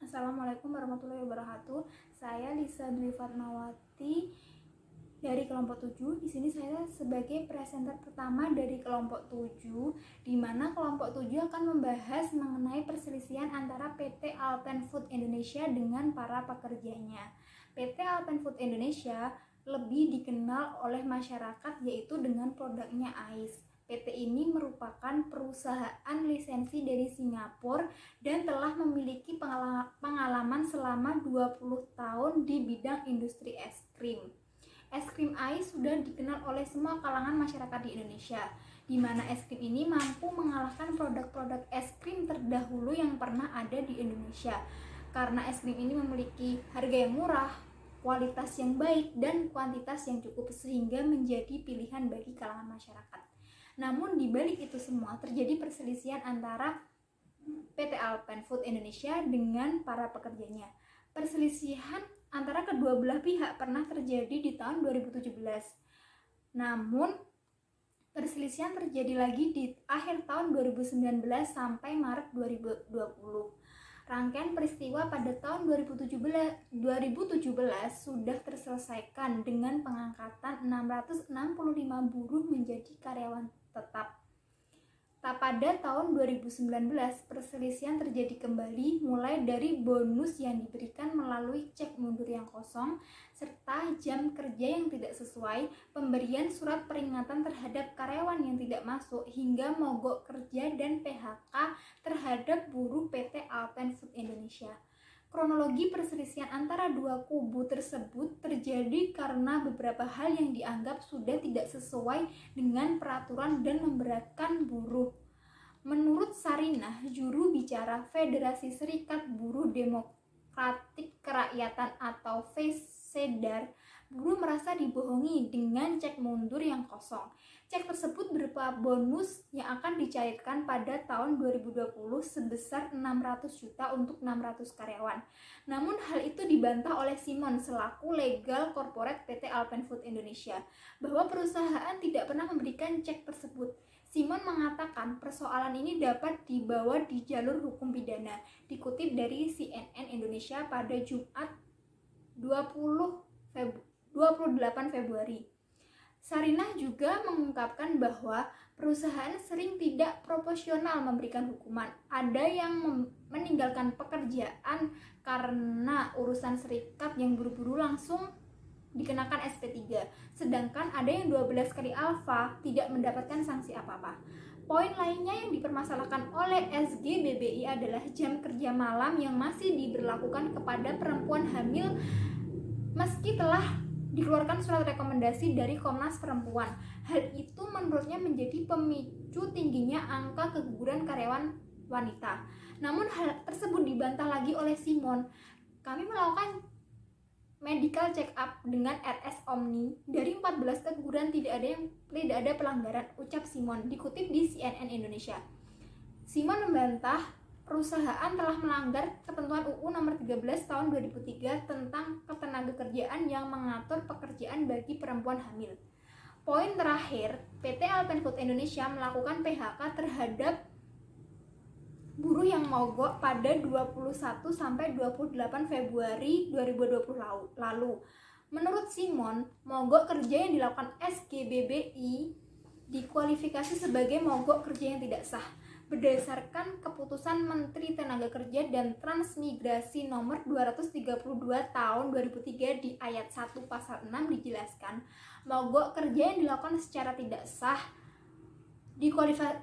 Assalamualaikum warahmatullahi wabarakatuh. Saya Lisa Dwi Fatmawati dari kelompok 7. Di sini saya sebagai presenter pertama dari kelompok 7, di mana kelompok 7 akan membahas mengenai perselisihan antara PT Alpen Food Indonesia dengan para pekerjanya. PT Alpen Food Indonesia lebih dikenal oleh masyarakat yaitu dengan produknya AIS. PT ini merupakan perusahaan lisensi dari Singapura dan telah memiliki pengalaman selama 20 tahun di bidang industri es krim. Es krim AIS sudah dikenal oleh semua kalangan masyarakat di Indonesia, di mana es krim ini mampu mengalahkan produk-produk es krim terdahulu yang pernah ada di Indonesia. Karena es krim ini memiliki harga yang murah, kualitas yang baik, dan kuantitas yang cukup sehingga menjadi pilihan bagi kalangan masyarakat. Namun di balik itu semua terjadi perselisihan antara PT Alpen Food Indonesia dengan para pekerjanya. Perselisihan antara kedua belah pihak pernah terjadi di tahun 2017. Namun perselisihan terjadi lagi di akhir tahun 2019 sampai Maret 2020. Rangkaian peristiwa pada tahun 2017 sudah terselesaikan dengan pengangkatan 665 buruh menjadi karyawan tetap. Pada tahun 2019, perselisihan terjadi kembali mulai dari bonus yang diberikan melalui cek mundur yang kosong, serta jam kerja yang tidak sesuai, pemberian surat peringatan terhadap karyawan yang tidak masuk, hingga mogok kerja dan PHK terhadap buruh PT Alpen Food Indonesia. Kronologi perselisihan antara dua kubu tersebut terjadi karena beberapa hal yang dianggap sudah tidak sesuai dengan peraturan dan memberatkan buruh. Menurut Sarinah, juru bicara Federasi Serikat Buruh Demokratik Kerakyatan atau FESEDAR, buruh merasa dibohongi dengan cek mundur yang kosong. Cek tersebut berupa bonus yang akan dicairkan pada tahun 2020 sebesar 600 juta untuk 600 karyawan. Namun hal itu dibantah oleh Simon selaku legal corporate PT Alpen Food Indonesia bahwa perusahaan tidak pernah memberikan cek tersebut. Simon mengatakan persoalan ini dapat dibawa di jalur hukum pidana. Dikutip dari CNN Indonesia pada Jumat 28 Februari. Sarinah juga mengungkapkan bahwa perusahaan sering tidak proporsional memberikan hukuman. Ada yang meninggalkan pekerjaan karena urusan serikat yang buru-buru langsung dikenakan SP3, sedangkan ada yang 12 kali alfa tidak mendapatkan sanksi apa-apa. Poin lainnya yang dipermasalahkan oleh SGBBI adalah jam kerja malam yang masih diberlakukan kepada perempuan hamil meski telah dikeluarkan surat rekomendasi dari Komnas Perempuan. Hal itu menurutnya menjadi pemicu tingginya angka keguguran karyawan wanita. Namun hal tersebut dibantah lagi oleh Simon. Kami melakukan medical check up dengan RS Omni. Dari 14 teguran tidak ada pelanggaran, ucap Simon, dikutip di CNN Indonesia. Simon membantah perusahaan telah melanggar ketentuan UU nomor 13 tahun 2003 tentang ketenagakerjaan yang mengatur pekerjaan bagi perempuan hamil. Poin terakhir, PT Alpen Food Indonesia melakukan PHK terhadap buruh yang mogok pada 21 sampai 28 Februari 2020 lalu. Menurut Simon, mogok kerja yang dilakukan SGBBI dikualifikasi sebagai mogok kerja yang tidak sah. Berdasarkan keputusan Menteri Tenaga Kerja dan Transmigrasi nomor 232 tahun 2003 di ayat 1 pasal 6 dijelaskan, mogok kerja yang dilakukan secara tidak sah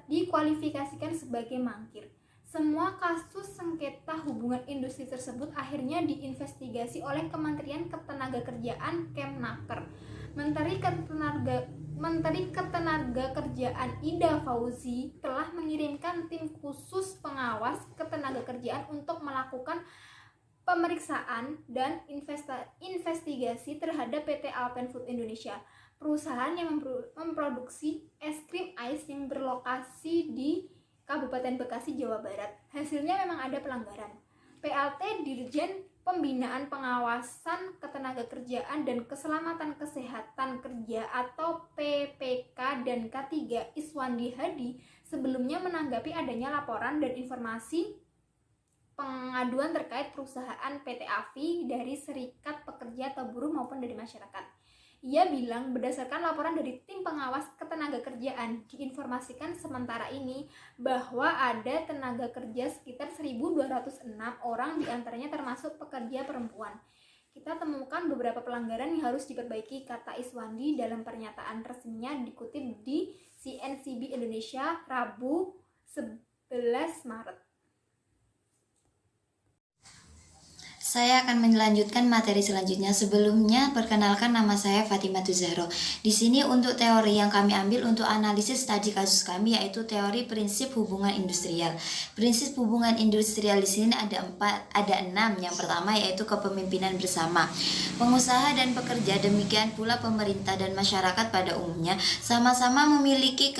dikualifikasikan sebagai mangkir. Semua kasus sengketa hubungan industri tersebut akhirnya diinvestigasi oleh Kementerian Ketenagakerjaan Kemnaker. Menteri Ketenagakerjaan Ida Fauzi telah mengirimkan tim khusus pengawas ketenagakerjaan untuk melakukan pemeriksaan dan investigasi terhadap PT Alpen Food Indonesia, perusahaan yang memproduksi es krim AIS yang berlokasi di Kabupaten Bekasi, Jawa Barat. Hasilnya memang ada pelanggaran. PLT Dirjen Pembinaan Pengawasan Ketenagakerjaan dan Keselamatan Kesehatan Kerja atau PPK dan K3 Iswandi Hadi sebelumnya menanggapi adanya laporan dan informasi pengaduan terkait perusahaan PT AFI dari serikat pekerja atau buruh maupun dari masyarakat. Ia bilang berdasarkan laporan dari tim pengawas ketenagakerjaan diinformasikan sementara ini bahwa ada tenaga kerja sekitar 1.206 orang, diantaranya termasuk pekerja perempuan. Kita temukan beberapa pelanggaran yang harus diperbaiki, kata Iswandi dalam pernyataan resminya dikutip di CNBC Indonesia Rabu 11 Maret. Saya akan melanjutkan materi selanjutnya. Sebelumnya, perkenalkan nama saya Fatimah Tuzahro. Di sini untuk teori yang kami ambil untuk analisis studi kasus kami yaitu teori prinsip hubungan industrial. Prinsip hubungan industrial di sini ada 6. Yang pertama yaitu kepemimpinan bersama. Pengusaha dan pekerja, demikian pula pemerintah dan masyarakat pada umumnya sama-sama memiliki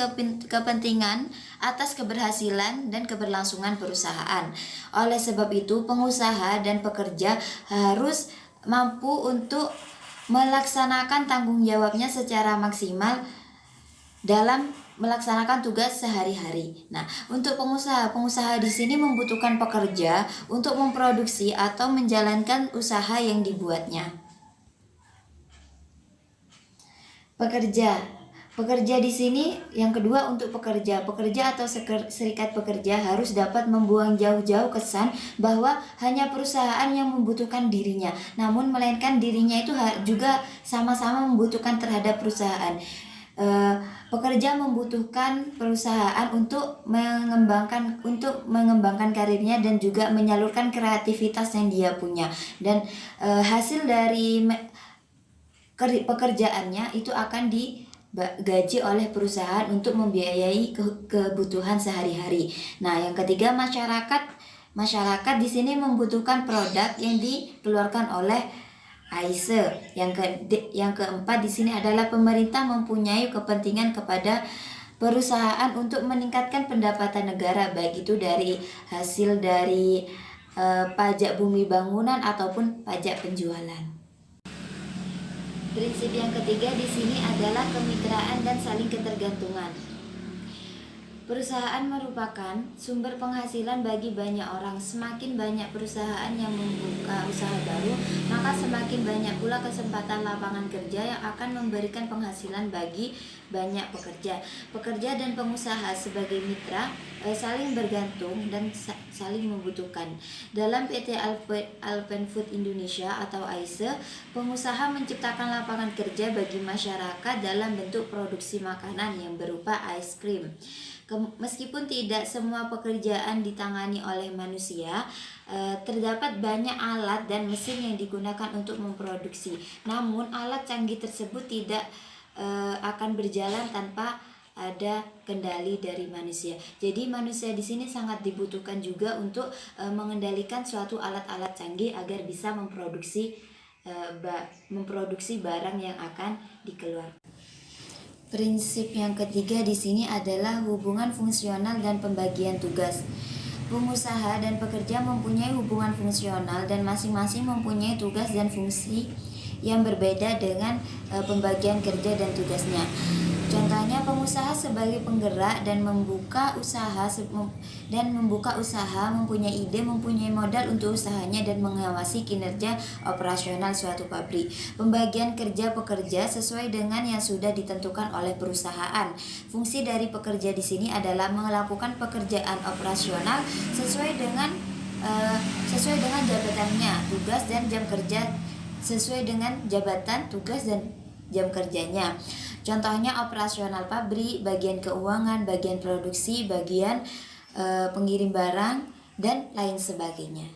kepentingan atas keberhasilan dan keberlangsungan perusahaan. Oleh sebab itu, pengusaha dan pekerja harus mampu untuk melaksanakan tanggung jawabnya secara maksimal dalam melaksanakan tugas sehari-hari. Nah, untuk pengusaha di sini membutuhkan pekerja untuk memproduksi atau menjalankan usaha yang dibuatnya. Pekerja di sini yang kedua untuk pekerja atau serikat pekerja harus dapat membuang jauh-jauh kesan bahwa hanya perusahaan yang membutuhkan dirinya, namun melainkan dirinya itu juga sama-sama membutuhkan terhadap perusahaan. Pekerja membutuhkan perusahaan untuk mengembangkan karirnya dan juga menyalurkan kreativitas yang dia punya, dan hasil dari pekerjaannya itu akan digaji oleh perusahaan untuk membiayai kebutuhan sehari-hari. Nah, yang ketiga masyarakat di sini membutuhkan produk yang dikeluarkan oleh AISE. Yang keempat di sini adalah pemerintah mempunyai kepentingan kepada perusahaan untuk meningkatkan pendapatan negara, baik itu dari hasil dari pajak bumi bangunan ataupun pajak penjualan. Prinsip yang ketiga di sini adalah kemitraan dan saling ketergantungan. Perusahaan merupakan sumber penghasilan bagi banyak orang. Semakin banyak perusahaan yang membuka usaha baru, maka semakin banyak pula kesempatan lapangan kerja yang akan memberikan penghasilan bagi banyak pekerja. Pekerja dan pengusaha sebagai mitra saling bergantung dan saling membutuhkan. Dalam PT Alpen Food Indonesia atau AISE, pengusaha menciptakan lapangan kerja bagi masyarakat dalam bentuk produksi makanan yang berupa es krim. Meskipun tidak semua pekerjaan ditangani oleh manusia, terdapat banyak alat dan mesin yang digunakan untuk memproduksi. Namun alat canggih tersebut tidak akan berjalan tanpa ada kendali dari manusia. Jadi manusia di sini sangat dibutuhkan juga untuk mengendalikan suatu alat-alat canggih agar bisa memproduksi barang yang akan dikeluarkan. Prinsip yang ketiga di sini adalah hubungan fungsional dan pembagian tugas. Pengusaha dan pekerja mempunyai hubungan fungsional dan masing-masing mempunyai tugas dan fungsi yang berbeda dengan pembagian kerja dan tugasnya. Contohnya, pengusaha sebagai penggerak dan membuka usaha, mempunyai ide, mempunyai modal untuk usahanya dan mengawasi kinerja operasional suatu pabrik. Pembagian kerja pekerja sesuai dengan yang sudah ditentukan oleh perusahaan. Fungsi dari pekerja di sini adalah melakukan pekerjaan operasional sesuai dengan jabatannya, tugas dan jam kerja sesuai dengan jabatan, tugas dan jam kerjanya. Contohnya operasional pabrik, bagian keuangan, bagian produksi, bagian pengirim barang, dan lain sebagainya.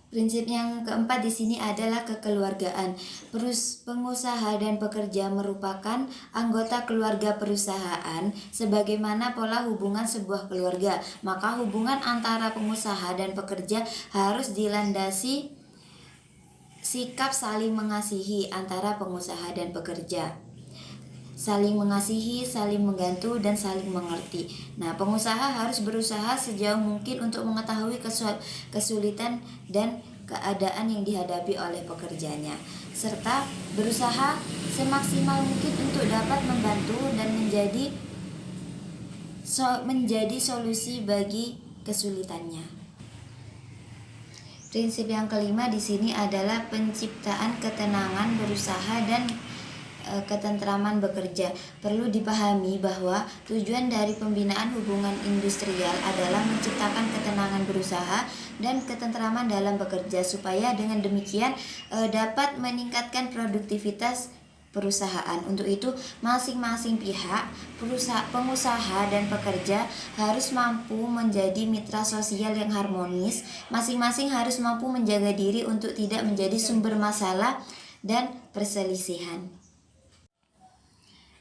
Prinsip yang keempat di sini adalah kekeluargaan. Pengusaha dan pekerja merupakan anggota keluarga perusahaan sebagaimana pola hubungan sebuah keluarga. Maka hubungan antara pengusaha dan pekerja harus dilandasi sikap saling mengasihi antara pengusaha dan pekerja. Saling mengasihi, saling membantu, dan saling mengerti. Nah, pengusaha harus berusaha sejauh mungkin untuk mengetahui kesulitan dan keadaan yang dihadapi oleh pekerjanya, serta berusaha semaksimal mungkin untuk dapat membantu dan menjadi solusi bagi kesulitannya. Prinsip yang kelima di sini adalah penciptaan ketenangan berusaha dan ketentraman bekerja. Perlu dipahami bahwa tujuan dari pembinaan hubungan industrial adalah menciptakan ketenangan berusaha dan ketentraman dalam bekerja supaya dengan demikian dapat meningkatkan produktivitas perusahaan. Untuk itu, masing-masing pihak, pengusaha dan pekerja harus mampu menjadi mitra sosial yang harmonis. Masing-masing harus mampu menjaga diri untuk tidak menjadi sumber masalah dan perselisihan.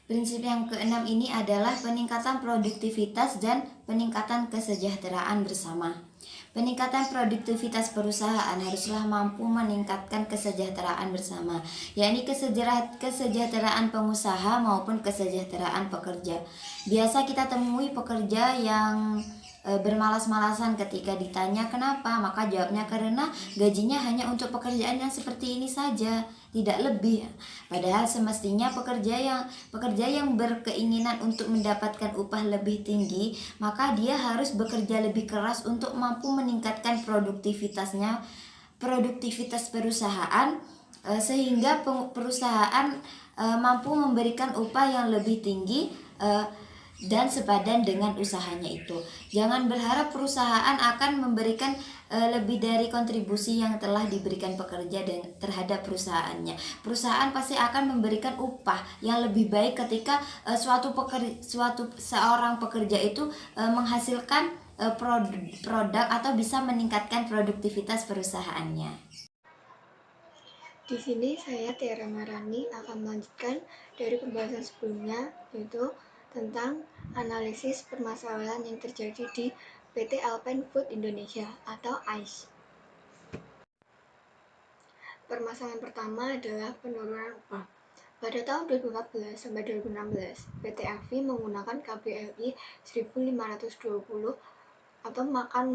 Prinsip yang keenam ini adalah peningkatan produktivitas dan peningkatan kesejahteraan bersama. Peningkatan produktivitas perusahaan haruslah mampu meningkatkan kesejahteraan bersama, yakni kesejahteraan pengusaha maupun kesejahteraan pekerja. Biasa kita temui pekerja yang bermalas-malasan ketika ditanya kenapa, maka jawabnya karena gajinya hanya untuk pekerjaan yang seperti ini saja, tidak lebih. Padahal semestinya pekerja yang berkeinginan untuk mendapatkan upah lebih tinggi, maka dia harus bekerja lebih keras untuk mampu meningkatkan produktivitas perusahaan, sehingga perusahaan mampu memberikan upah yang lebih tinggi dan sepadan dengan usahanya itu. Jangan berharap perusahaan akan memberikan lebih dari kontribusi yang telah diberikan pekerja terhadap perusahaannya. Perusahaan pasti akan memberikan upah yang lebih baik ketika seorang pekerja itu menghasilkan produk atau bisa meningkatkan produktivitas perusahaannya. Di sini saya Tiara Marani akan melanjutkan dari pembahasan sebelumnya, yaitu tentang analisis permasalahan yang terjadi di PT Alpen Food Indonesia atau AIS. Permasalahan pertama adalah penurunan upah. Pada tahun 2014 sampai 2016, PT AFI menggunakan KBLI 1520 atau makan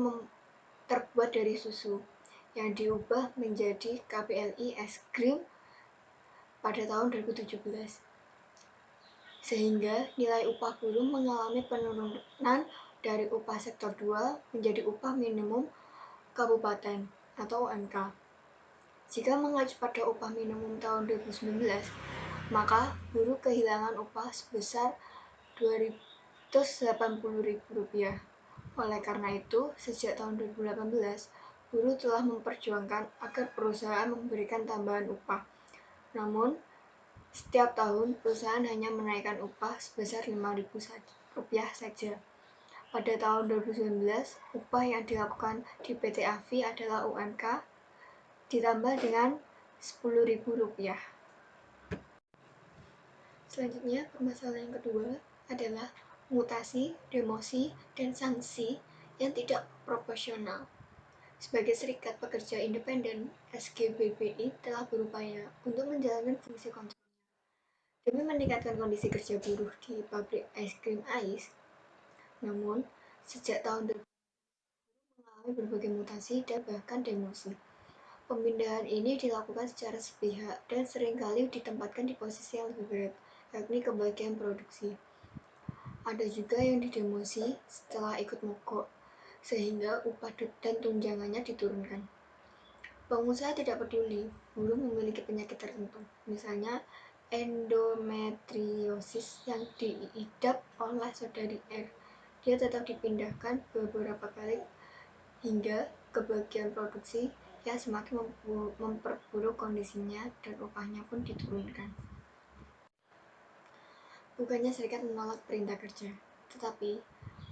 terbuat dari susu yang diubah menjadi KBLI es krim pada tahun 2017. Sehingga nilai upah buruh mengalami penurunan dari upah sektor 2 menjadi upah minimum kabupaten atau UMK. Jika mengacu pada upah minimum tahun 2019, maka buruh kehilangan upah sebesar Rp280.000. Oleh karena itu, sejak tahun 2018, buruh telah memperjuangkan agar perusahaan memberikan tambahan upah. Namun, setiap tahun, perusahaan hanya menaikkan upah sebesar Rp5.000 saja. Pada tahun 2019, upah yang dilakukan di PT AFI adalah UMK ditambah dengan Rp10.000. Selanjutnya, permasalahan yang kedua adalah mutasi, demosi, dan sanksi yang tidak proporsional. Sebagai serikat pekerja independen, SGBBI telah berupaya untuk menjalankan fungsi kontrol demi meningkatkan kondisi kerja buruh di pabrik es krim AIS. Namun, sejak tahun 2000 mengalami berbagai mutasi dan bahkan demosi. Pemindahan ini dilakukan secara sepihak dan seringkali ditempatkan di posisi yang lebih berat, yakni ke bagian produksi. Ada juga yang didemosi setelah ikut mogok, sehingga upah dan tunjangannya diturunkan. Pengusaha tidak peduli buruh memiliki penyakit tertentu, misalnya endometriosis yang diidap oleh saudari R. Dia tetap dipindahkan beberapa kali hingga ke bagian produksi yang semakin memperburuk kondisinya dan upahnya pun diturunkan. Bukannya serikat menolak perintah kerja, tetapi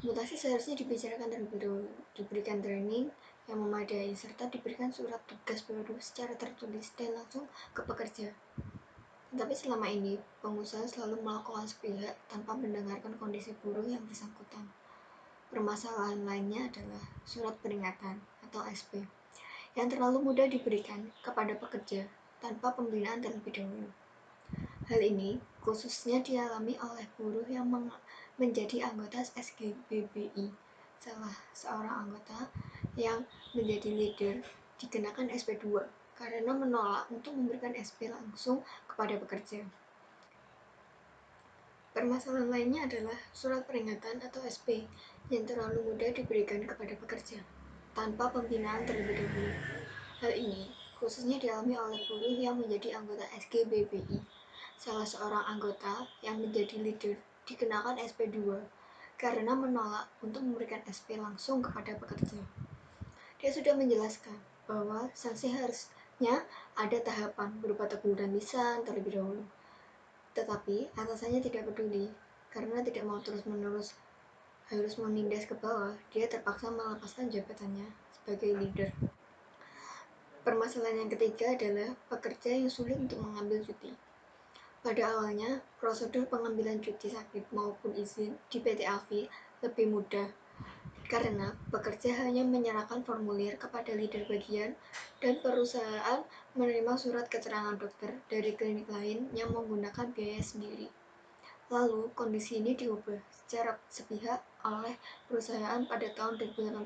mutasi seharusnya dibicarakan terlebih dahulu, diberikan training yang memadai, serta diberikan surat tugas baru secara tertulis dan langsung ke pekerja. Tetapi selama ini, pengusaha selalu melakukan sepihak tanpa mendengarkan kondisi buruh yang bersangkutan. Permasalahan lainnya adalah surat peringatan atau SP, yang terlalu mudah diberikan kepada pekerja tanpa pembinaan terlebih dahulu. Hal ini khususnya dialami oleh buruh yang menjadi anggota SGBBI. Salah seorang anggota yang menjadi leader dikenakan SP2 karena menolak untuk memberikan SP langsung kepada pekerja. Permasalahan lainnya adalah surat peringatan atau SP yang terlalu mudah diberikan kepada pekerja tanpa pembinaan terlebih dahulu. Hal ini khususnya dialami oleh buruh yang menjadi anggota SGBBI. Salah seorang anggota yang menjadi leader dikenakan SP2 karena menolak untuk memberikan SP langsung kepada pekerja. Dia sudah menjelaskan bahwa sanksi harusnya ada tahapan berupa teguran lisan terlebih dahulu. Tetapi atasannya tidak peduli karena tidak mau terus-menerus harus menindas ke bawah. Dia terpaksa melepaskan jabatannya sebagai leader. Permasalahan yang ketiga adalah pekerja yang sulit untuk mengambil cuti. Pada awalnya, prosedur pengambilan cuti sakit maupun izin di PT Alfi lebih mudah karena pekerja hanya menyerahkan formulir kepada leader bagian dan perusahaan menerima surat keterangan dokter dari klinik lain yang menggunakan biaya sendiri. Lalu, kondisi ini diubah secara sepihak oleh perusahaan pada tahun 2018.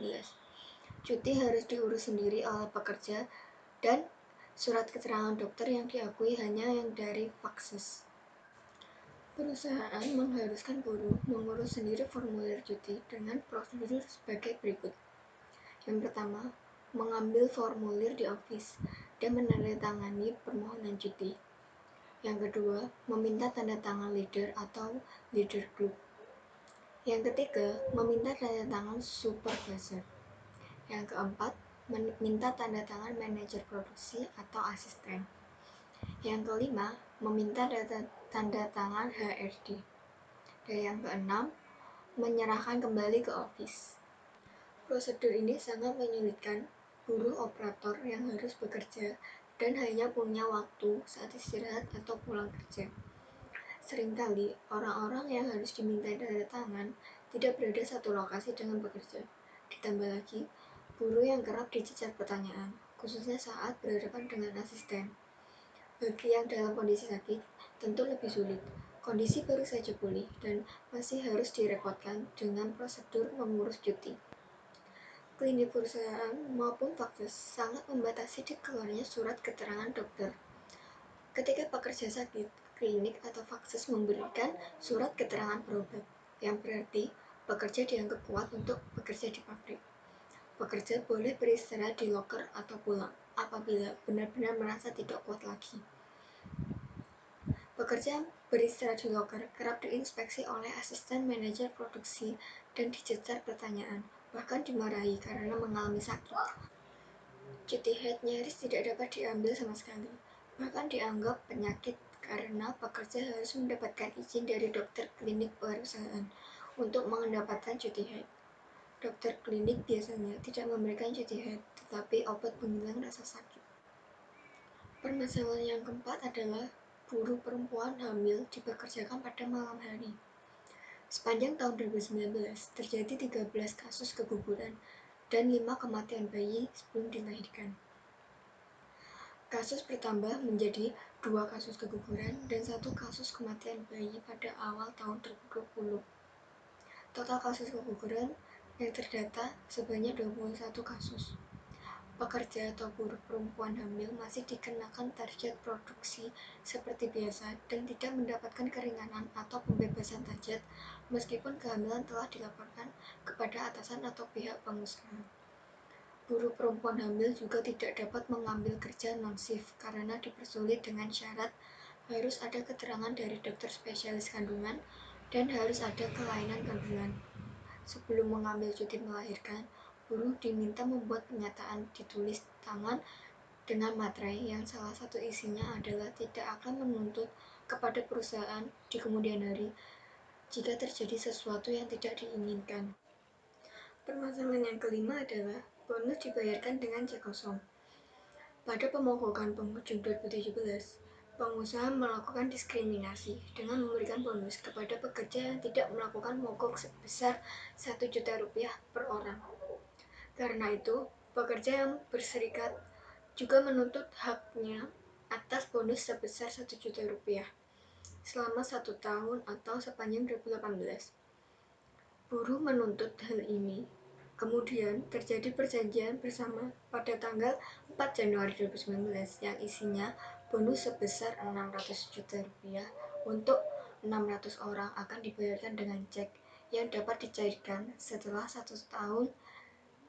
Cuti harus diurus sendiri oleh pekerja dan surat keterangan dokter yang diakui hanya yang dari Vakses. Perusahaan mengharuskan buruh mengurus sendiri formulir cuti dengan prosedur sebagai berikut. Yang pertama, mengambil formulir di office dan menandatangani permohonan cuti. Yang kedua, meminta tanda tangan leader atau leader group. Yang ketiga, meminta tanda tangan supervisor. Yang keempat, meminta tanda tangan manajer produksi atau asisten. Yang kelima, meminta tanda tangan HRD. Dan yang keenam, menyerahkan kembali ke office. Prosedur ini sangat menyulitkan buruh operator yang harus bekerja dan hanya punya waktu saat istirahat atau pulang kerja. Seringkali, orang-orang yang harus dimintai tanda tangan tidak berada satu lokasi dengan bekerja. Ditambah lagi, buruh yang kerap dicecar pertanyaan, khususnya saat berhadapan dengan asisten. Bagi yang dalam kondisi sakit, tentu lebih sulit. Kondisi baru saja pulih dan masih harus direpotkan dengan prosedur mengurus cuti. Klinik perusahaan maupun Vakses sangat membatasi dikeluarnya surat keterangan dokter. Ketika pekerja sakit, klinik atau Vakses memberikan surat keterangan berobat, yang berarti pekerja dianggap kuat untuk bekerja di pabrik. Pekerja boleh beristirahat di loker atau pulang apabila benar-benar merasa tidak kuat lagi. Pekerja beristirahat di loker kerap diinspeksi oleh asisten manajer produksi dan dicecar pertanyaan, bahkan dimarahi karena mengalami sakit. Cuti haid nyaris tidak dapat diambil sama sekali, bahkan dianggap penyakit karena pekerja harus mendapatkan izin dari dokter klinik perusahaan untuk mendapatkan cuti haid. Dokter klinik biasanya tidak memberikan cuti haid, tetapi obat penghilang rasa sakit. Permasalahan yang keempat adalah buruh perempuan hamil dipekerjakan pada malam hari. Sepanjang tahun 2019, terjadi 13 kasus keguguran dan 5 kematian bayi sebelum dilahirkan. Kasus bertambah menjadi 2 kasus keguguran dan 1 kasus kematian bayi pada awal tahun 2020. Total kasus keguguran yang terdata sebanyak 21 kasus. Pekerja atau buruh perempuan hamil masih dikenakan target produksi seperti biasa dan tidak mendapatkan keringanan atau pembebasan target meskipun kehamilan telah dilaporkan kepada atasan atau pihak pengusaha. Buruh perempuan hamil juga tidak dapat mengambil kerja non-shift karena dipersulit dengan syarat harus ada keterangan dari dokter spesialis kandungan dan harus ada kelainan kandungan. Sebelum mengambil cuti melahirkan, buruh diminta membuat pernyataan ditulis tangan dengan materai yang salah satu isinya adalah tidak akan menuntut kepada perusahaan di kemudian hari jika terjadi sesuatu yang tidak diinginkan. Permasalahan yang kelima adalah bonus dibayarkan dengan cek kosong. Pada pemogokan penghujung 2017, pengusaha melakukan diskriminasi dengan memberikan bonus kepada pekerja yang tidak melakukan mogok sebesar Rp1.000.000 per orang. Karena itu, pekerja yang berserikat juga menuntut haknya atas bonus sebesar Rp1.000.000 selama 1 tahun atau sepanjang 2018. Buruh menuntut hal ini. Kemudian terjadi perjanjian bersama pada tanggal 4 Januari 2019 yang isinya bonus sebesar Rp600 juta untuk 600 orang akan dibayarkan dengan cek yang dapat dicairkan setelah 1 tahun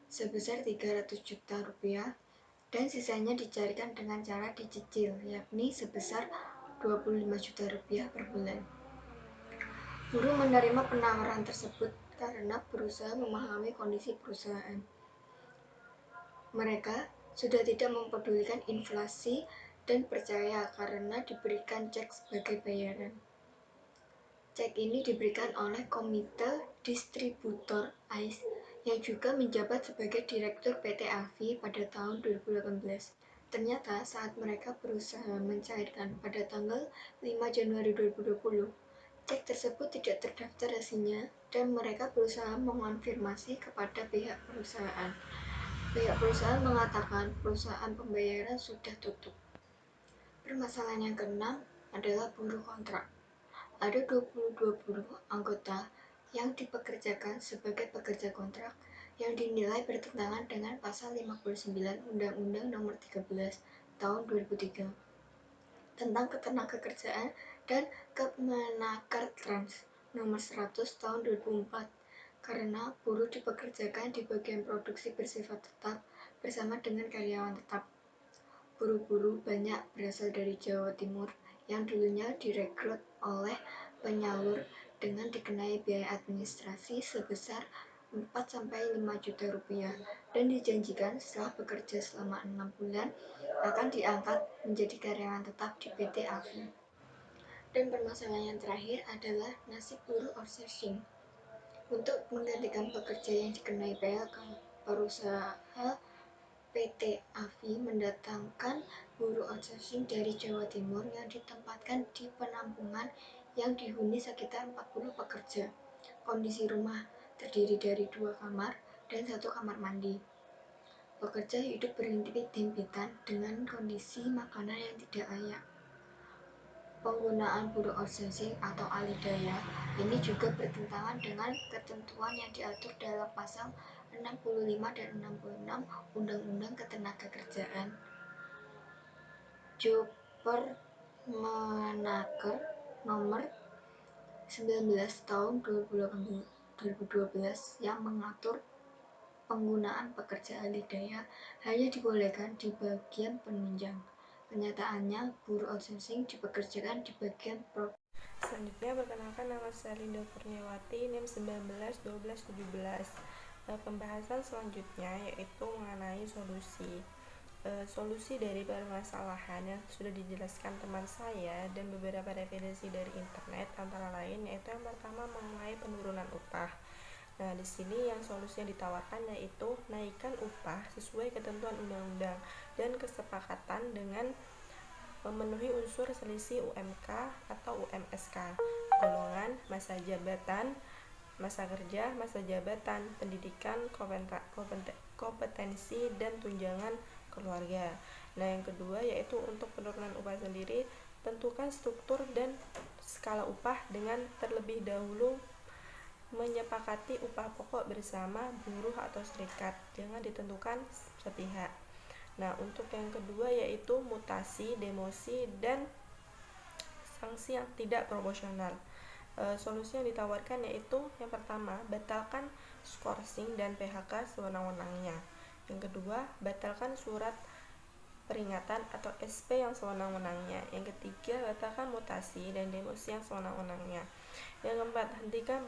sebesar 300 juta rupiah dan sisanya dicairkan dengan cara dicicil yakni sebesar 25 juta rupiah per bulan. Buruh menerima penawaran tersebut karena berusaha memahami kondisi perusahaan. Mereka sudah tidak mempedulikan inflasi dan percaya karena diberikan cek sebagai bayaran. Cek ini diberikan oleh Komite Distributor AIS yang juga menjabat sebagai Direktur PT AFI pada tahun 2018. Ternyata saat mereka berusaha mencairkan pada tanggal 5 Januari 2020, cek tersebut tidak terdaftar hasilnya dan mereka berusaha mengonfirmasi kepada pihak perusahaan. Pihak perusahaan mengatakan perusahaan pembayaran sudah tutup. Permasalahan yang keenam adalah buruh kontrak. Ada 22 buruh anggota yang dipekerjakan sebagai pekerja kontrak yang dinilai bertentangan dengan pasal 59 Undang-Undang Nomor 13 Tahun 2003 tentang Ketenagakerjaan dan Kemenakertrans Nomor 100 Tahun 2004 karena buruh dipekerjakan di bagian produksi bersifat tetap bersama dengan karyawan tetap. Buruh-buruh banyak berasal dari Jawa Timur yang dulunya direkrut oleh penyalur dengan dikenai biaya administrasi sebesar 4-5 juta rupiah dan dijanjikan setelah bekerja selama 6 bulan akan diangkat menjadi karyawan tetap di PT AFI. Dan permasalahan yang terakhir adalah nasib buruh outsourcing. Untuk menggantikan pekerja yang dikenai PHK, perusahaan PT AFI mendatangkan buruh outsourcing dari Jawa Timur yang ditempatkan di penampungan yang dihuni sekitar 40 pekerja. Kondisi rumah terdiri dari 2 kamar dan 1 kamar mandi. Pekerja hidup berhimpit-himpitan dengan kondisi makanan yang tidak layak. Penggunaan buruh outsourcing atau alih daya ini juga bertentangan dengan ketentuan yang diatur dalam pasal 65 dan 66 Undang-Undang Ketenagakerjaan. Permenaker Nomor 19 Tahun 2012 yang mengatur penggunaan pekerja alih daya hanya dibolehkan di bagian penunjang. Kenyataannya, buruh outsourcing dipekerjakan di bagian Selanjutnya, perkenalkan, nama saya Linda Kurniawati, NIM 191217. Pembahasan selanjutnya yaitu mengenai solusi dari permasalahan yang sudah dijelaskan teman saya dan beberapa definisi dari internet, antara lain yaitu yang pertama mengenai penurunan upah. Nah, di sini yang solusi yang ditawarkan yaitu naikkan upah sesuai ketentuan undang-undang dan kesepakatan dengan memenuhi unsur selisih UMK atau UMSK, golongan, masa jabatan, masa kerja, masa jabatan, pendidikan, kompetensi, dan tunjangan keluarga. Nah, yang kedua yaitu untuk penurunan upah sendiri, tentukan struktur dan skala upah dengan terlebih dahulu menyepakati upah pokok bersama buruh atau serikat, jangan ditentukan sepihak. Nah, untuk yang kedua yaitu mutasi, demosi, dan sanksi yang tidak proporsional. Solusi yang ditawarkan yaitu yang pertama, batalkan skorsing dan PHK sewenang-wenangnya. Yang kedua, batalkan surat peringatan atau SP yang sewenang-wenangnya. Yang ketiga, batalkan mutasi dan demosi yang sewenang-wenangnya. Yang keempat, hentikan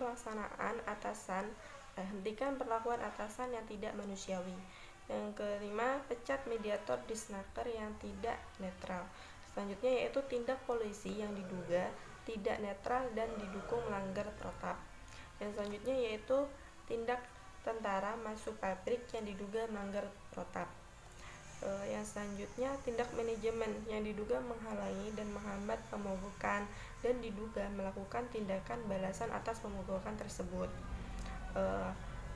perlakuan atasan yang tidak manusiawi. Yang kelima, pecat mediator disnaker yang tidak netral. Selanjutnya yaitu tindak polisi yang diduga tidak netral dan didukung melanggar protap. Yang selanjutnya yaitu tindak tentara masuk pabrik yang diduga melanggar protap. Yang selanjutnya tindak manajemen yang diduga menghalangi dan menghambat pemogokan dan diduga melakukan tindakan balasan atas pemogokan tersebut.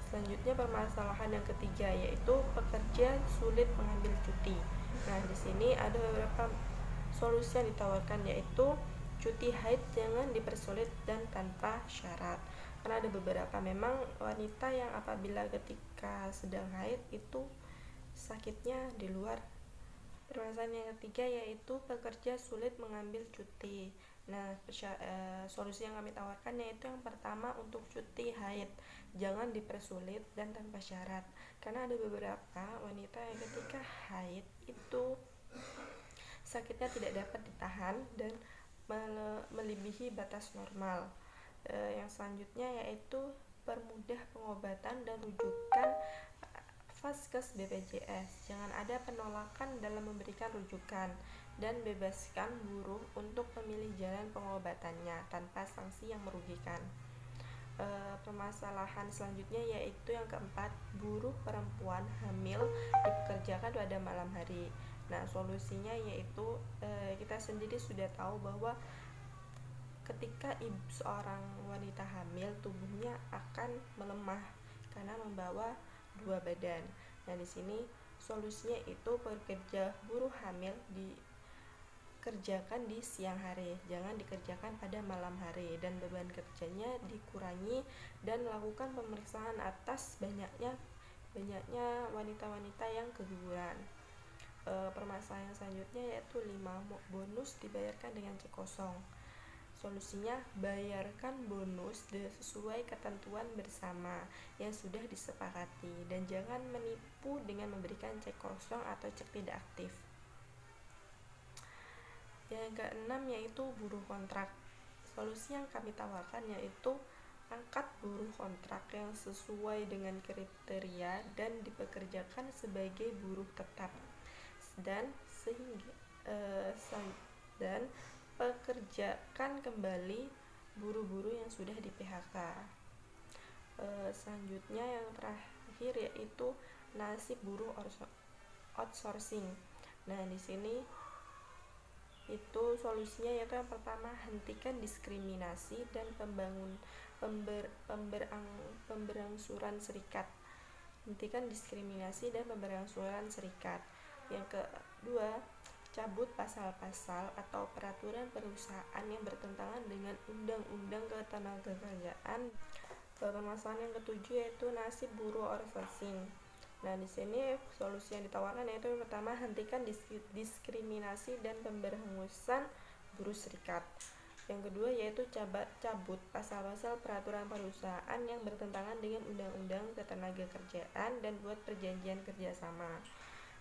Selanjutnya permasalahan yang ketiga yaitu pekerja sulit mengambil cuti. Nah, di sini ada beberapa solusi yang ditawarkan yaitu cuti haid jangan dipersulit dan tanpa syarat. Karena ada beberapa memang wanita yang apabila ketika sedang haid itu sakitnya di luar. Permasalahan yang ketiga yaitu pekerja sulit mengambil cuti. Nah, solusi yang kami tawarkan yaitu yang pertama untuk cuti haid, jangan dipersulit dan tanpa syarat. Karena ada beberapa wanita yang ketika haid itu sakitnya tidak dapat ditahan dan melebihi batas normal. Yang selanjutnya yaitu permudah pengobatan dan rujukan Vaskes BPJS. Jangan ada penolakan dalam memberikan rujukan dan bebaskan buruh untuk memilih jalan pengobatannya tanpa sanksi yang merugikan. Permasalahan selanjutnya yaitu yang keempat, buruh perempuan hamil dipekerjakan pada malam hari. Nah, solusinya yaitu kita sendiri sudah tahu bahwa ketika seorang wanita hamil, tubuhnya akan melemah karena membawa dua badan. Nah, di sini solusinya itu pekerja buruh hamil dikerjakan di siang hari, jangan dikerjakan pada malam hari, dan beban kerjanya dikurangi dan lakukan pemeriksaan atas banyaknya wanita-wanita yang keguguran. Permasalahan selanjutnya yaitu 5 bonus dibayarkan dengan cek kosong. Solusinya, bayarkan bonus sesuai ketentuan bersama yang sudah disepakati dan jangan menipu dengan memberikan cek kosong atau cek tidak aktif. Yang keenam yaitu buruh kontrak. Solusi yang kami tawarkan yaitu angkat buruh kontrak yang sesuai dengan kriteria dan dipekerjakan sebagai buruh tetap dan pekerjakan kembali buruh-buruh yang sudah di PHK. Selanjutnya yang terakhir yaitu nasib buruh outsourcing. Nah, di sini itu solusinya yaitu yang pertama, hentikan diskriminasi dan pemberangsuran serikat. Hentikan diskriminasi dan pemberangsuran serikat. Yang kedua, cabut pasal-pasal atau peraturan perusahaan yang bertentangan dengan undang-undang ketenagakerjaan. Permasalahan yang ketujuh yaitu nasib buruh outsourcing. Nah, di sini solusi yang ditawarkan yaitu yang pertama, hentikan diskriminasi dan pemberhentian buruh serikat. Yang kedua yaitu cabut pasal-pasal peraturan perusahaan yang bertentangan dengan undang-undang ketenagakerjaan dan buat perjanjian kerjasama.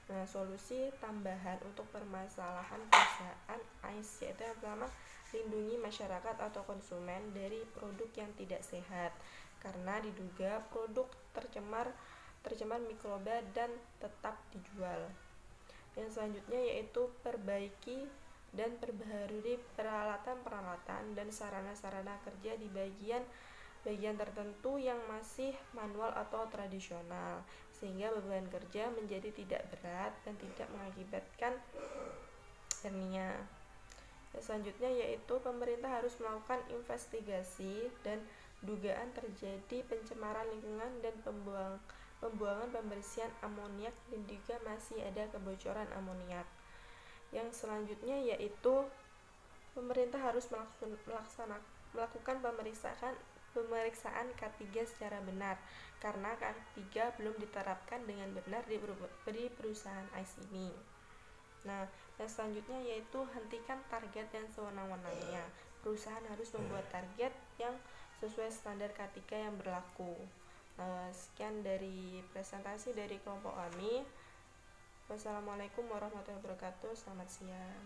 Nah, solusi tambahan untuk permasalahan perusahaan AIS yaitu yang pertama, lindungi masyarakat atau konsumen dari produk yang tidak sehat karena diduga produk tercemar mikroba dan tetap dijual. Yang selanjutnya yaitu perbaiki dan perbaharui peralatan-peralatan dan sarana-sarana kerja di bagian tertentu yang masih manual atau tradisional sehingga beban kerja menjadi tidak berat dan tidak mengakibatkan hernia. Yang selanjutnya yaitu pemerintah harus melakukan investigasi dan dugaan terjadi pencemaran lingkungan dan pembuangan pembersihan amoniak dan juga masih ada kebocoran amoniak. Yang selanjutnya yaitu pemerintah harus melakukan pemeriksaan K3 secara benar karena K3 belum diterapkan dengan benar di perusahaan AIS ini. Nah, yang selanjutnya yaitu hentikan target yang sewenang-wenangnya. Perusahaan harus membuat target yang sesuai standar K3 yang berlaku. Sekian dari presentasi dari kelompok kami. Wassalamualaikum warahmatullahi wabarakatuh. Selamat siang.